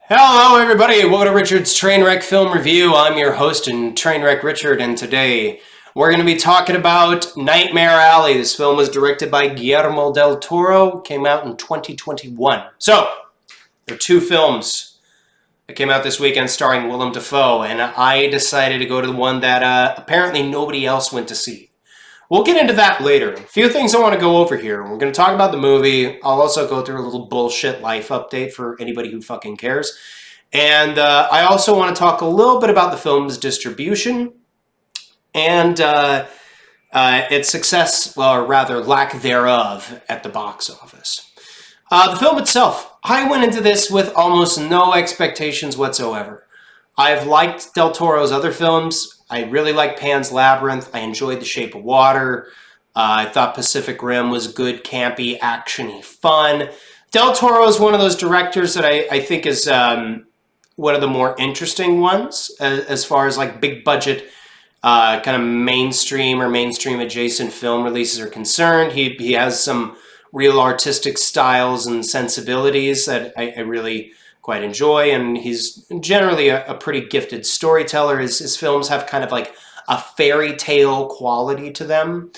Hello everybody, welcome to Richard's Trainwreck Film Review. I'm your host and Trainwreck Richard, and today we're going to be talking about Nightmare Alley. This film was directed by Guillermo del Toro, came out in 2021. So, there are two films that came out this weekend starring Willem Dafoe, and I decided to go to the one that apparently nobody else went to see. We'll get into that later. A few things I want to go over here. We're going to talk about the movie. I'll also go through a little bullshit life update for anybody who fucking cares. And I also want to talk a little bit about the film's distribution and its success, or rather lack thereof, at the box office. The film itself, I went into this with almost no expectations whatsoever. I've liked Del Toro's other films. I really like Pan's Labyrinth. I enjoyed The Shape of Water. I thought Pacific Rim was good, campy, actiony, fun. Del Toro is one of those directors that I think is one of the more interesting ones as far as like big budget kind of mainstream or mainstream adjacent film releases are concerned. He has some real artistic styles and sensibilities that I really quite enjoy, and he's generally a pretty gifted storyteller. His films have kind of like a fairy tale quality to them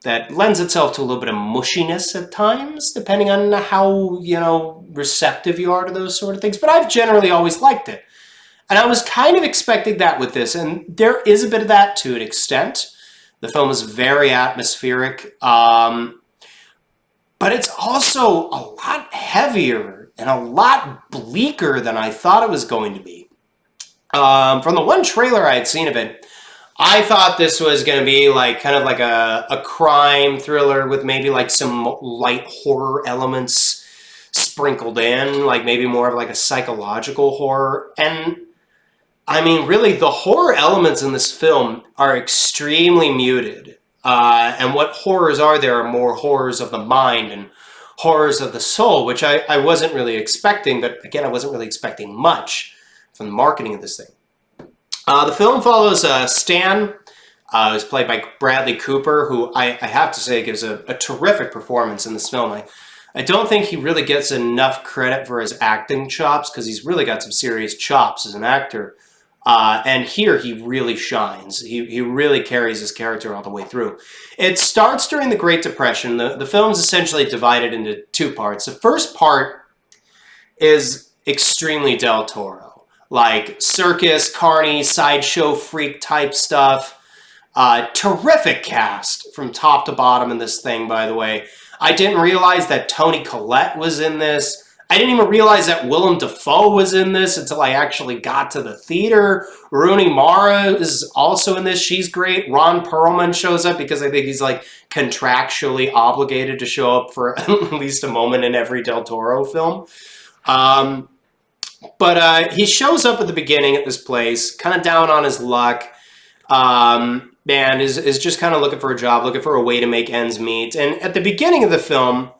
that lends itself to a little bit of mushiness at times, depending on how, receptive you are to those sort of things. But I've generally always liked it. And I was kind of expecting that with this, and there is a bit of that to an extent. The film is very atmospheric, but it's also a lot heavier and a lot bleaker than I thought it was going to be. From the one trailer I had seen of it, I thought this was going to be like kind of like a crime thriller with maybe like some light horror elements sprinkled in, like maybe more of like a psychological horror. And I mean, really, the horror elements in this film are extremely muted. And what horrors are there are more horrors of the mind and horrors of the soul, which I wasn't really expecting, but again, I wasn't really expecting much from the marketing of this thing. The film follows Stan, who's played by Bradley Cooper, who I have to say gives a terrific performance in this film. I don't think he really gets enough credit for his acting chops, because he's really got some serious chops as an actor. And here he really shines. He really carries his character all the way through. It starts during the Great Depression. The film's essentially divided into two parts. The first part is extremely Del Toro. Like circus, carny, sideshow freak type stuff. Terrific cast from top to bottom in this thing, by the way. I didn't realize that Toni Collette was in this. I didn't even realize that Willem Dafoe was in this until I actually got to the theater. Rooney Mara is also in this. She's great. Ron Perlman shows up because I think he's like contractually obligated to show up for at least a moment in every Del Toro film. But he shows up at the beginning at this place, kind of down on his luck. Man, is just kind of looking for a job, looking for a way to make ends meet. And at the beginning of the film,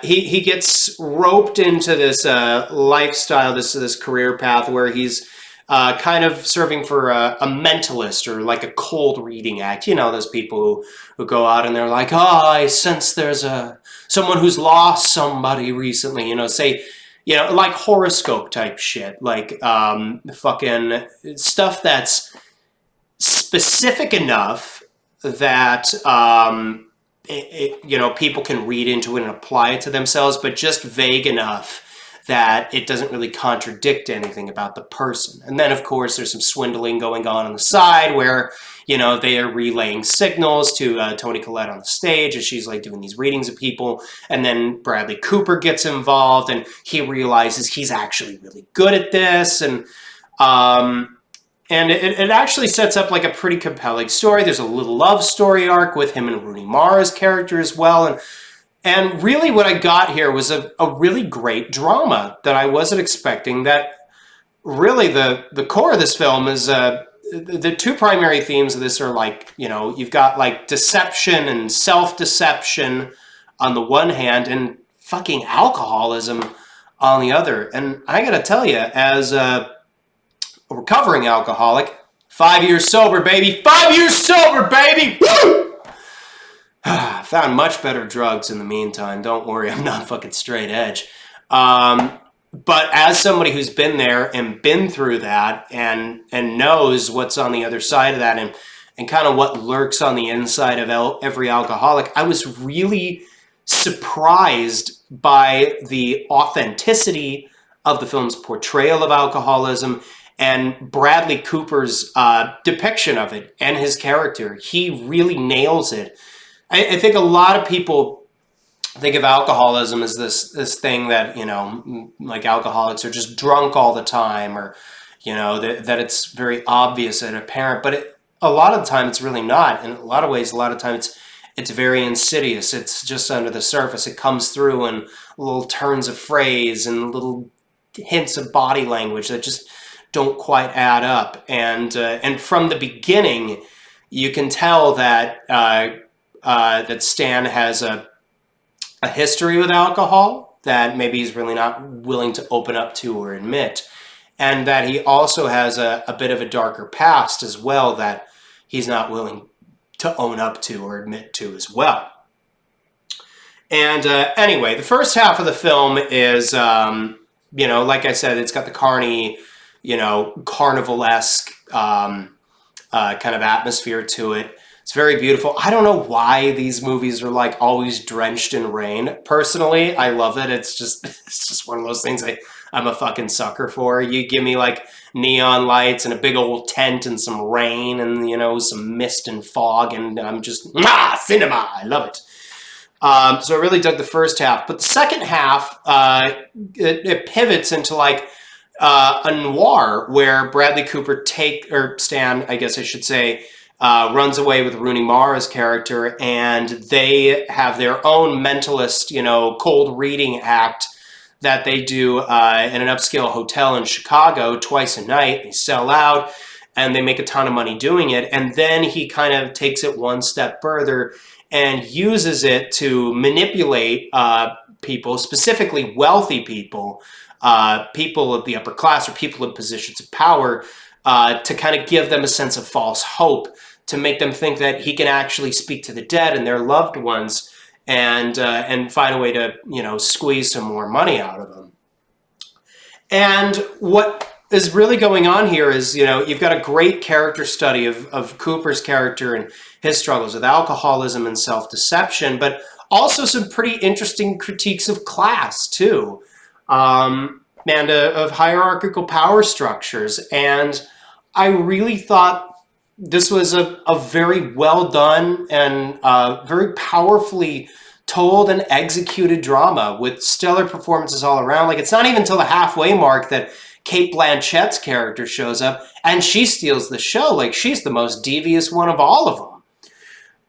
he gets roped into this lifestyle, this career path where he's kind of serving for a mentalist or like a cold reading act. You know, those people who go out and they're like, I sense there's someone who's lost somebody recently, like horoscope type shit, like fucking stuff that's specific enough that people can read into it and apply it to themselves, but just vague enough that it doesn't really contradict anything about the person. And then, of course, there's some swindling going on the side where, they are relaying signals to Toni Collette on the stage as she's like doing these readings of people. And then Bradley Cooper gets involved and he realizes he's actually really good at this. And it actually sets up like a pretty compelling story. There's a little love story arc with him and Rooney Mara's character as well. And really what I got here was a really great drama that I wasn't expecting. That really the core of this film is the two primary themes of this are like, you've got like deception and self-deception on the one hand and fucking alcoholism on the other. And I gotta tell you, as a recovering alcoholic, 5 years sober, baby. 5 years sober, baby. Woo! Found much better drugs in the meantime. Don't worry, I'm not fucking straight edge. but as somebody who's been there and been through that and knows what's on the other side of that and kind of what lurks on the inside of every alcoholic, I was really surprised by the authenticity of the film's portrayal of alcoholism and Bradley Cooper's depiction of it and his character. He really nails it. I think a lot of people think of alcoholism as this thing that, you know, like alcoholics are just drunk all the time, or, you know, that it's very obvious and apparent, but a lot of the time it's really not. In a lot of ways, a lot of times it's very insidious. It's just under the surface. It comes through in little turns of phrase and little hints of body language that just don't quite add up. And from the beginning, you can tell that that Stan has a history with alcohol that maybe he's really not willing to open up to or admit, and that he also has a bit of a darker past as well that he's not willing to own up to or admit to as well. And anyway, the first half of the film is, you know, like I said, it's got the carny, you know, carnival-esque kind of atmosphere to it. It's very beautiful. I don't know why these movies are like always drenched in rain. Personally, I love it. It's just one of those things I'm a fucking sucker for. You give me like neon lights and a big old tent and some rain and, you know, some mist and fog, and I'm just, cinema. I love it. So I really dug the first half, but the second half, it pivots into like a noir where Bradley Cooper Stan, I guess I should say, runs away with Rooney Mara's character, and they have their own mentalist, you know, cold reading act that they do in an upscale hotel in Chicago twice a night. They sell out, and they make a ton of money doing it. And then he kind of takes it one step further and uses it to manipulate people, specifically wealthy people, people of the upper class or people in positions of power, to kind of give them a sense of false hope, to make them think that he can actually speak to the dead and their loved ones, and find a way to, you know, squeeze some more money out of them. And what is really going on here is, you know, you've got a great character study of Cooper's character and his struggles with alcoholism and self-deception, but also some pretty interesting critiques of class too, and of hierarchical power structures. And I really thought this was a very well done and very powerfully told and executed drama with stellar performances all around. Like, it's not even until the halfway mark that Cate Blanchett's character shows up and she steals the show. Like, she's the most devious one of all of them.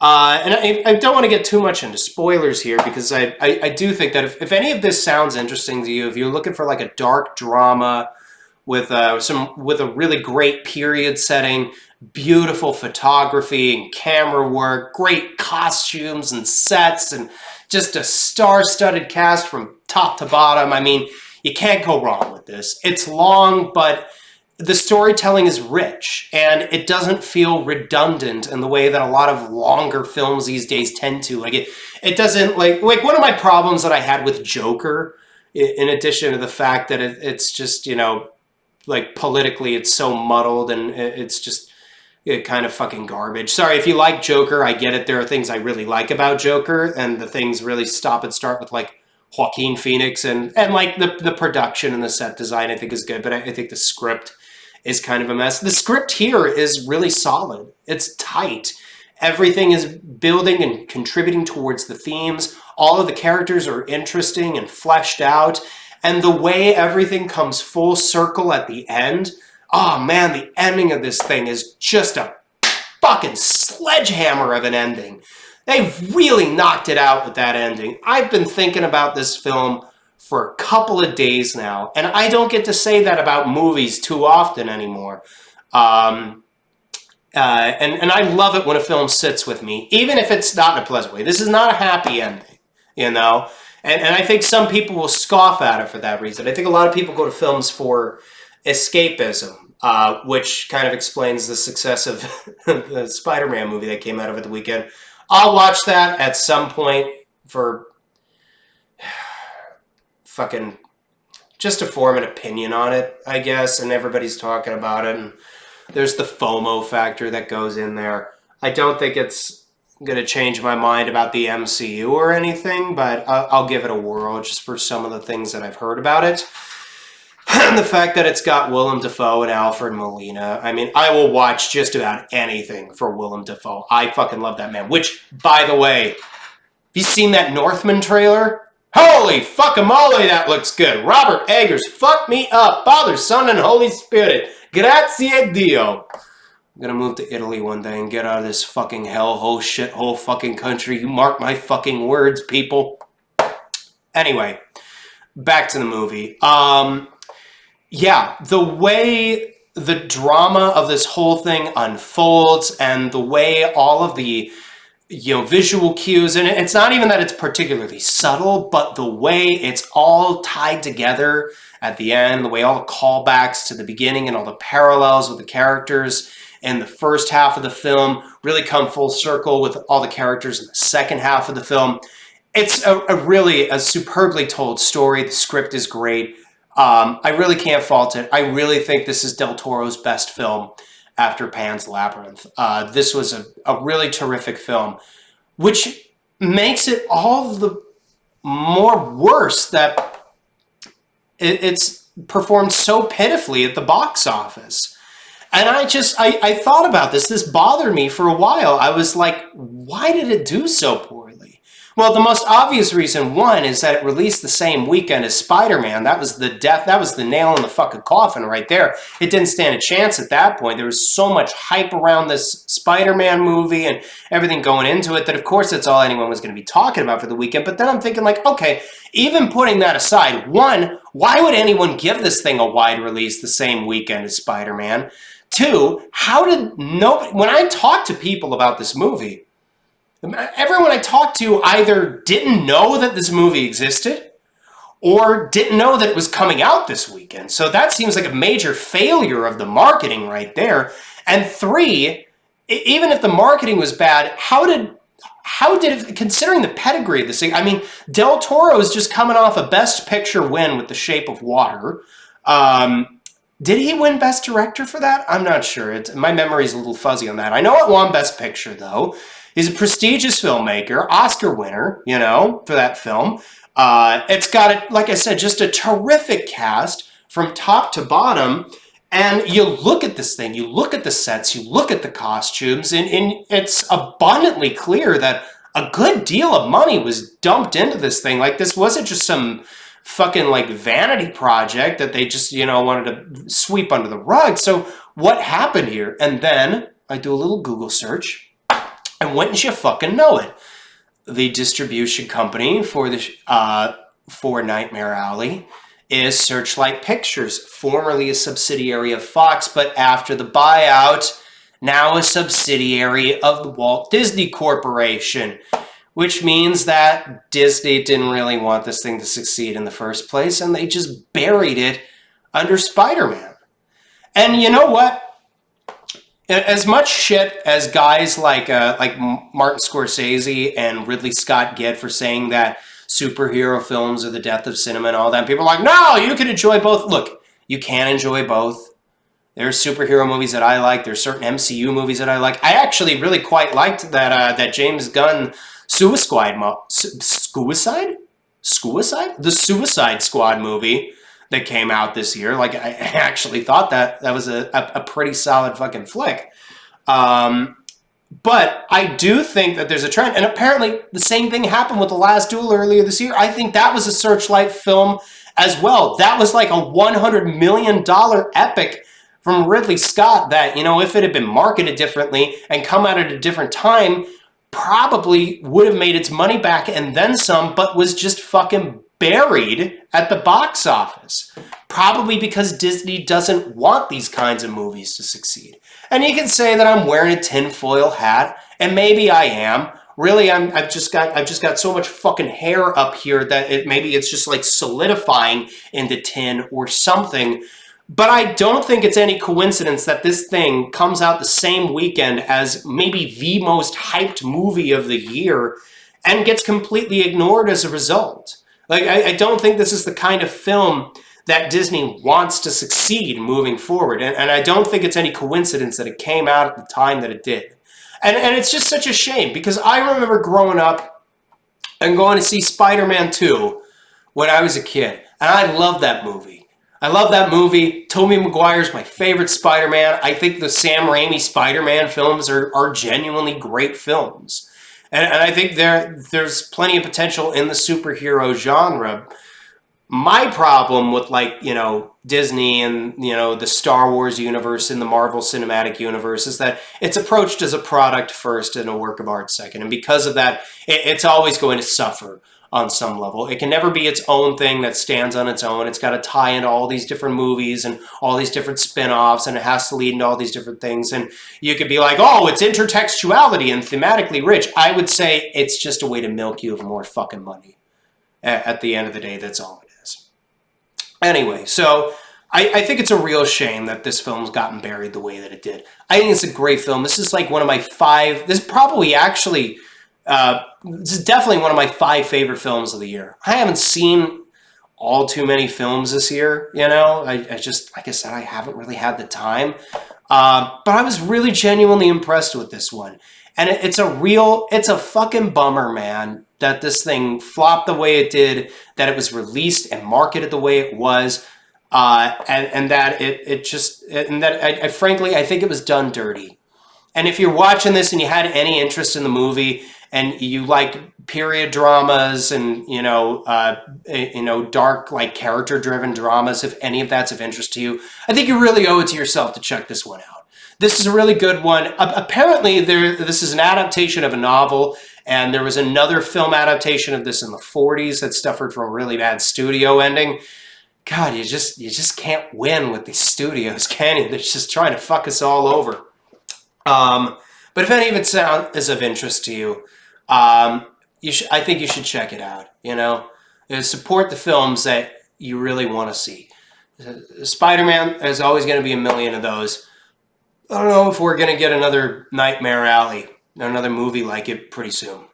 And I don't want to get too much into spoilers here, because I do think that if any of this sounds interesting to you, if you're looking for like a dark drama with a really great period setting, beautiful photography and camera work, great costumes and sets, and just a star-studded cast from top to bottom, I mean, you can't go wrong with this. It's long, but the storytelling is rich, and it doesn't feel redundant in the way that a lot of longer films these days tend to. Like, it doesn't, like one of my problems that I had with Joker, in addition to the fact that it's just, you know, like politically it's so muddled and it's just kind of fucking garbage. Sorry, if you like Joker, I get it. There are things I really like about Joker, and the things really stop and start with like Joaquin Phoenix and like the production and the set design I think is good, but I think the script is kind of a mess. The script here is really solid. It's tight. Everything is building and contributing towards the themes. All of the characters are interesting and fleshed out. And the way everything comes full circle at the end, oh man, the ending of this thing is just a fucking sledgehammer of an ending. They've really knocked it out with that ending. I've been thinking about this film for a couple of days now, and I don't get to say that about movies too often anymore. And I love it when a film sits with me, even if it's not in a pleasant way. This is not a happy ending, you know? And I think some people will scoff at it for that reason. I think a lot of people go to films for escapism, which kind of explains the success of the SpiderMan movie that came out over the weekend. I'll watch that at some point for fucking just to form an opinion on it, I guess, and everybody's talking about it, and there's the FOMO factor that goes in there. I don't think it's going to change my mind about the MCU or anything, but I'll give it a whirl just for some of the things that I've heard about it. And the fact that it's got Willem Dafoe and Alfred Molina. I mean, I will watch just about anything for Willem Dafoe. I fucking love that man. Which, by the way, have you seen that Northman trailer? Holy fuckamole, that looks good. Robert Eggers, fuck me up. Father, Son, and Holy Spirit. Grazie Dio. I'm gonna move to Italy one day and get out of this fucking hellhole, shithole fucking country. You mark my fucking words, people. Anyway, back to the movie. Yeah, the way the drama of this whole thing unfolds and the way all of the visual cues, and it's not even that it's particularly subtle, but the way it's all tied together at the end, the way all the callbacks to the beginning and all the parallels with the characters in the first half of the film really come full circle with all the characters in the second half of the film. It's really a superbly told story. The script is great. I really can't fault it. I really think this is Del Toro's best film after Pan's Labyrinth. This was a really terrific film, which makes it all the more worse that it's performed so pitifully at the box office. And I thought about this. This bothered me for a while. I was like, why did it do so poorly? Well, the most obvious reason, one, is that it released the same weekend as SpiderMan. That was the nail in the fucking coffin right there. It didn't stand a chance at that point. There was so much hype around this SpiderMan movie and everything going into it that, of course, that's all anyone was going to be talking about for the weekend. But then I'm thinking, like, okay, even putting that aside, one, why would anyone give this thing a wide release the same weekend as SpiderMan? Two, when I talk to people about this movie, everyone I talked to either didn't know that this movie existed or didn't know that it was coming out this weekend. So that seems like a major failure of the marketing right there. And three, even if the marketing was bad, how did it, considering the pedigree of this thing, I mean, Del Toro is just coming off a Best Picture win with The Shape of Water. Did he win Best Director for that? I'm not sure. My memory's a little fuzzy on that. I know it won Best Picture, though. He's a prestigious filmmaker, Oscar winner, for that film. It's got, like I said, just a terrific cast from top to bottom. And you look at this thing, you look at the sets, you look at the costumes, and it's abundantly clear that a good deal of money was dumped into this thing. Like, this wasn't just some fucking like vanity project that they just, wanted to sweep under the rug. So what happened here? And then I do a little Google search, and wouldn't you fucking know it, the distribution company for Nightmare Alley is Searchlight Pictures, formerly a subsidiary of Fox, but after the buyout, now a subsidiary of the Walt Disney Corporation, which means that Disney didn't really want this thing to succeed in the first place, and they just buried it under Spider-Man. And you know what? As much shit as guys like Martin Scorsese and Ridley Scott get for saying that superhero films are the death of cinema and all that, people are like, no, you can enjoy both. Look, you can enjoy both. There's superhero movies that I like. There's certain MCU movies that I like. I actually really quite liked that James Gunn The Suicide Squad movie that came out this year. Like, I actually thought that was a pretty solid fucking flick. But I do think that there's a trend, and apparently the same thing happened with The Last Duel earlier this year. I think that was a Searchlight film as well. That was like a $100 million epic from Ridley Scott that, if it had been marketed differently and come out at a different time, probably would have made its money back and then some, but was just fucking buried at the box office. Probably because Disney doesn't want these kinds of movies to succeed. And you can say that I'm wearing a tinfoil hat, and maybe I am. Really, I've just got so much fucking hair up here that maybe it's just like solidifying into tin or something. But I don't think it's any coincidence that this thing comes out the same weekend as maybe the most hyped movie of the year and gets completely ignored as a result. Like, I don't think this is the kind of film that Disney wants to succeed moving forward. And I don't think it's any coincidence that it came out at the time that it did. And it's just such a shame, because I remember growing up and going to see Spider-Man 2 when I was a kid. And I loved that movie. I love that movie. Tobey Maguire's my favorite Spider-Man. I think the Sam Raimi Spider-Man films are genuinely great films. And I think there's plenty of potential in the superhero genre. My problem with, like, you know, Disney and, you know, the Star Wars universe and the Marvel Cinematic Universe is that it's approached as a product first and a work of art second. And because of that, it's always going to suffer on some level. It can never be its own thing that stands on its own. It's got to tie into all these different movies and all these different spin-offs, and it has to lead into all these different things. And you could be like, oh, it's intertextuality and thematically rich. I would say it's just a way to milk you of more fucking money. At the end of the day, that's all it is. Anyway, so I think it's a real shame that this film's gotten buried the way that it did. I think it's a great film. This is like one of my five, this is probably actually, this is definitely one of my 5 favorite films of the year. I haven't seen all too many films this year, you know. I just, like I said, I haven't really had the time. But I was really genuinely impressed with this one. And it's a fucking bummer, man, that this thing flopped the way it did, that it was released and marketed the way it was, and that I frankly, I think it was done dirty. And if you're watching this and you had any interest in the movie and you like period dramas and, you know, dark, like, character-driven dramas, if any of that's of interest to you, I think you really owe it to yourself to check this one out. This is a really good one. Apparently, this is an adaptation of a novel, and there was another film adaptation of this in the 40s that suffered from a really bad studio ending. God, you just can't win with these studios, can you? They're just trying to fuck us all over. But if any of it is of interest to you, I think you should check it out. You know, support the films that you really want to see. Spider-Man, there's always going to be a million of those. I don't know if we're going to get another Nightmare Alley, another movie like it pretty soon.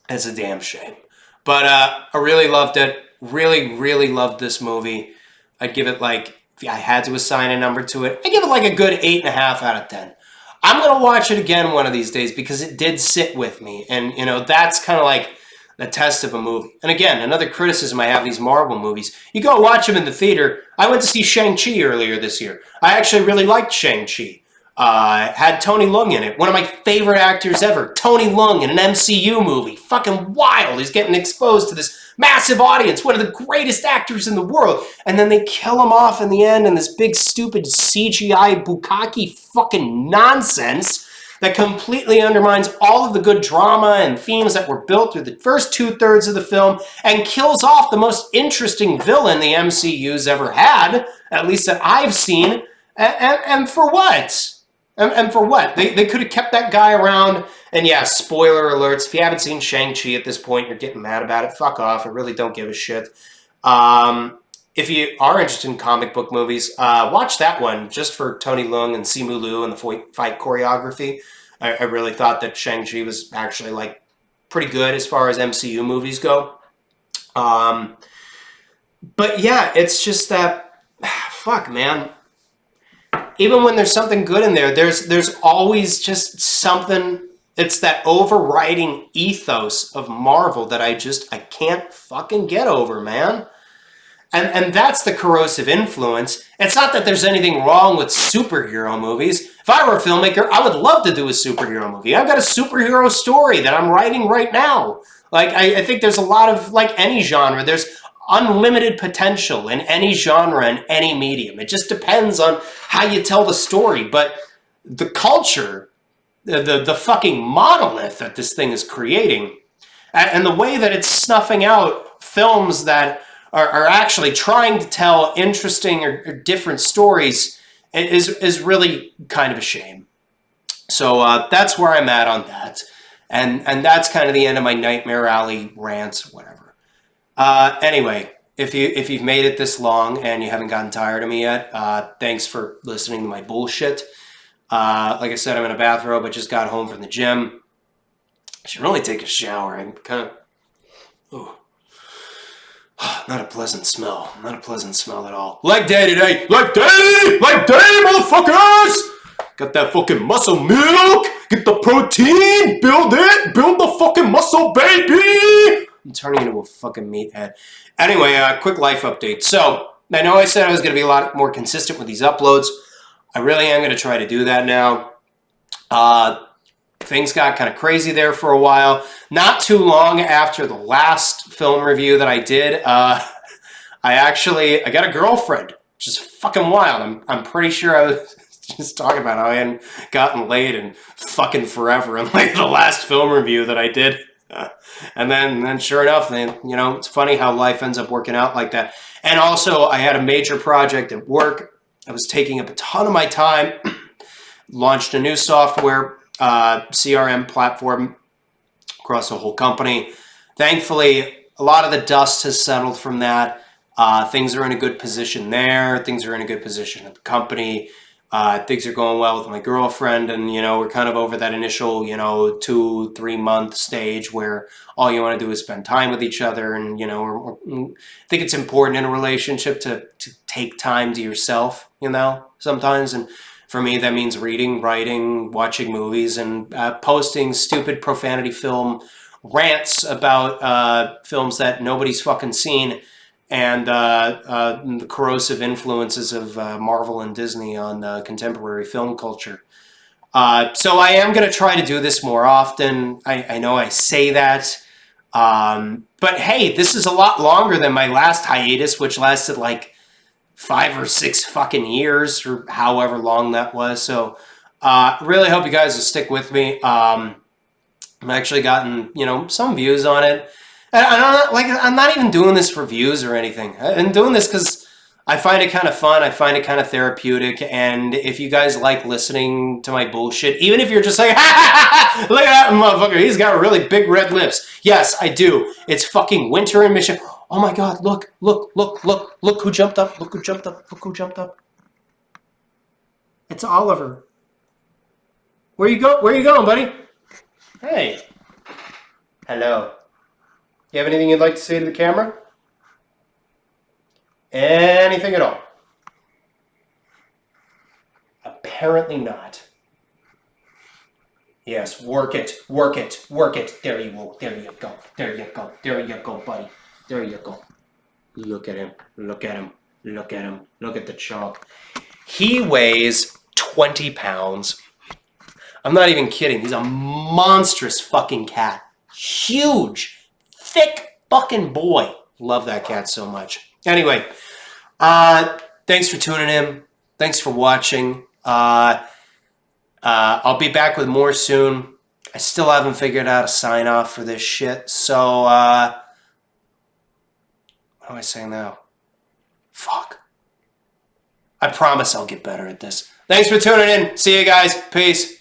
It's a damn shame. But I really loved it. Really, really loved this movie. I'd give it, like, if I had to assign a number to it, I'd give it like a good 8.5 out of 10. I'm going to watch it again one of these days because it did sit with me. And, you know, that's kind of like the test of a movie. And again, another criticism I have of these Marvel movies, you go watch them in the theater. I went to see Shang-Chi earlier this year. I actually really liked Shang-Chi. Had Tony Leung in it. One of my favorite actors ever. Tony Leung in an MCU movie. Fucking wild. He's getting exposed to this massive audience. One of the greatest actors in the world. And then they kill him off in the end in this big stupid CGI bukkake fucking nonsense that completely undermines all of the good drama and themes that were built through the first 2/3 of the film and kills off the most interesting villain the MCU's ever had, at least that I've seen. And for what? And for what? They could have kept that guy around. And yeah, spoiler alerts. If you haven't seen Shang-Chi at this point, you're getting mad about it. Fuck off. I really don't give a shit. If you are interested in comic book movies, watch that one just for Tony Leung and Simu Liu and the fight choreography. I really thought that Shang-Chi was actually, like, pretty good as far as MCU movies go. But yeah, it's just that, fuck, man. Even when there's something good in there, there's always just something. It's that overriding ethos of Marvel that I can't fucking get over, man. And that's the corrosive influence. It's not that there's anything wrong with superhero movies. If I were a filmmaker, I would love to do a superhero movie. I've got a superhero story that I'm writing right now. Like, I think there's a lot of, like any genre, there's unlimited potential in any genre and any medium. It just depends on how you tell the story. But the culture, the fucking monolith that this thing is creating, and the way that it's snuffing out films that are actually trying to tell interesting or different stories is really kind of a shame. So that's where I'm at on that. And that's kind of the end of my Nightmare Alley rants, whatever. Anyway, if you've made it this long and you haven't gotten tired of me yet, thanks for listening to my bullshit. Like I said, I'm in a bathrobe. I just got home from the gym. I should really take a shower. I'm kind of... Ooh. Not a pleasant smell. Not a pleasant smell at all. Leg day today. Leg day! Leg day, motherfuckers! Got that fucking muscle milk. Get the protein. Build it. Build the fucking muscle, baby. I'm turning into a fucking meathead. Anyway, quick life update. So, I know I said I was going to be a lot more consistent with these uploads. I really am going to try to do that now. Things got kind of crazy there for a while. Not too long after the last film review that I did, I got a girlfriend, which is fucking wild. I'm pretty sure I was just talking about how I hadn't gotten laid in fucking forever in like the last film review that I did. And then sure enough, it's funny how life ends up working out like that. And also, I had a major project at work. I was taking up a ton of my time. Launched a new software CRM platform across the whole company. Thankfully, a lot of the dust has settled from that. Things are in a good position there. Things are in a good position at the company. Things are going well with my girlfriend, and we're kind of over that initial 2-3 month stage where all you want to do is spend time with each other. And I think it's important in a relationship to take time to yourself sometimes. And for me, that means reading, writing, watching movies, and posting stupid profanity film rants about films that nobody's fucking seen, and the corrosive influences of Marvel and Disney on contemporary film culture. So I am going to try to do this more often. I know I say that. But hey, this is a lot longer than my last hiatus, which lasted like 5 or 6 fucking years, or however long that was. So really hope you guys will stick with me. I've actually gotten some views on it. And I'm not even doing this for views or anything. I'm doing this because I find it kind of fun. I find it kind of therapeutic. And if you guys like listening to my bullshit, even if you're just like, look at that motherfucker, he's got really big red lips. Yes, I do. It's fucking winter in Michigan. Oh my God, look who jumped up. Look who jumped up. It's Oliver. Where you going, buddy? Hey. Hello. You have anything you'd like to say to the camera? Anything at all? Apparently not. Yes, work it. There you go, buddy. There you go. Look at him. Look at the chunk. He weighs 20 pounds. I'm not even kidding. He's a monstrous fucking cat. Huge, thick fucking boy. Love that cat so much. Anyway, thanks for tuning in. Thanks for watching. I'll be back with more soon. I still haven't figured out a sign off for this shit. So, what am I saying now? Fuck. I promise I'll get better at this. Thanks for tuning in. See you guys. Peace.